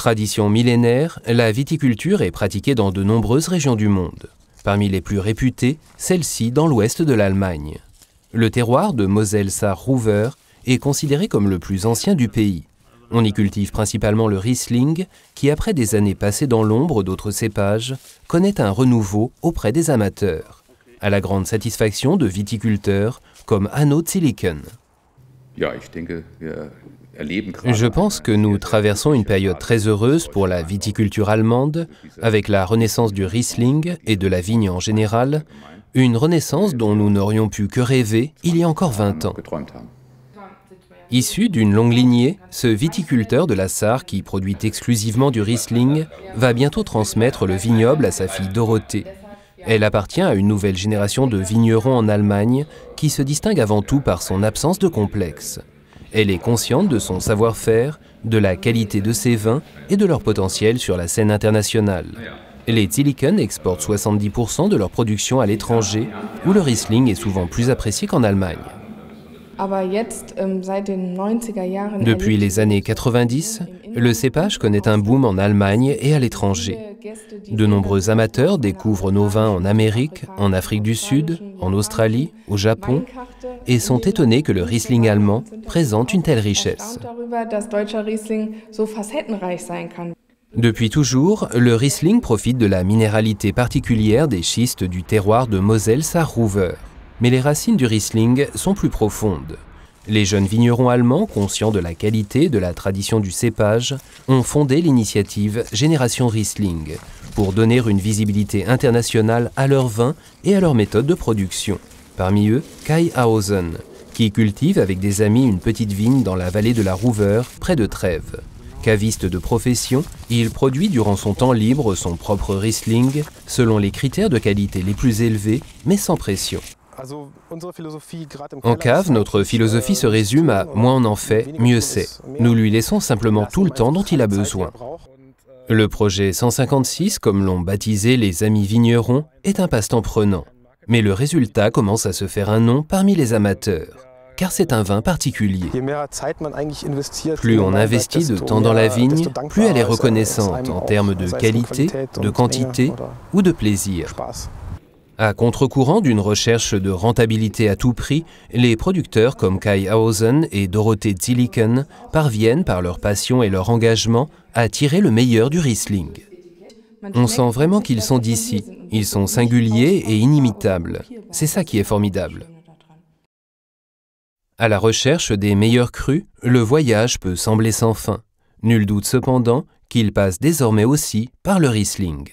Tradition millénaire, la viticulture est pratiquée dans de nombreuses régions du monde. Parmi les plus réputées, celle-ci dans l'ouest de l'Allemagne. Le terroir de Moselle-Sarre-Ruwer est considéré comme le plus ancien du pays. On y cultive principalement le Riesling, qui après des années passées dans l'ombre d'autres cépages, connaît un renouveau auprès des amateurs, à la grande satisfaction de viticulteurs comme Hanno Zilliken. Je pense que nous traversons une période très heureuse pour la viticulture allemande, avec la renaissance du Riesling et de la vigne en général, une renaissance dont nous n'aurions pu que rêver il y a encore 20 ans. Issu d'une longue lignée, ce viticulteur de la Sarre qui produit exclusivement du Riesling va bientôt transmettre le vignoble à sa fille Dorothée. Elle appartient à une nouvelle génération de vignerons en Allemagne qui se distingue avant tout par son absence de complexe. Elle est consciente de son savoir-faire, de la qualité de ses vins et de leur potentiel sur la scène internationale. Les Zilliken exportent 70% de leur production à l'étranger, où le Riesling est souvent plus apprécié qu'en Allemagne. Depuis les années 90, le cépage connaît un boom en Allemagne et à l'étranger. De nombreux amateurs découvrent nos vins en Amérique, en Afrique du Sud, en Australie, au Japon, et sont étonnés que le Riesling allemand présente une telle richesse. Depuis toujours, le Riesling profite de la minéralité particulière des schistes du terroir de Moselle-Sarre-Ruwer. Mais les racines du Riesling sont plus profondes. Les jeunes vignerons allemands, conscients de la qualité et de la tradition du cépage, ont fondé l'initiative Génération Riesling pour donner une visibilité internationale à leurs vins et à leur méthode de production. Parmi eux, Kai Hausen, qui cultive avec des amis une petite vigne dans la vallée de la Ruwer, près de Trèves. Caviste de profession, il produit durant son temps libre son propre Riesling, selon les critères de qualité les plus élevés, mais sans pression. En cave, notre philosophie se résume à « moins on en fait, mieux c'est ». Nous lui laissons simplement tout le temps dont il a besoin. Le projet 156, comme l'ont baptisé les amis vignerons, est un passe-temps prenant. Mais le résultat commence à se faire un nom parmi les amateurs, car c'est un vin particulier. Plus on investit de temps dans la vigne, plus elle est reconnaissante en termes de qualité, de quantité ou de plaisir. À contre-courant d'une recherche de rentabilité à tout prix, les producteurs comme Kai Hausen et Dorothée Zilliken parviennent par leur passion et leur engagement à tirer le meilleur du Riesling. On sent vraiment qu'ils sont d'ici, ils sont singuliers et inimitables. C'est ça qui est formidable. À la recherche des meilleurs crus, le voyage peut sembler sans fin. Nul doute cependant qu'il passe désormais aussi par le Riesling.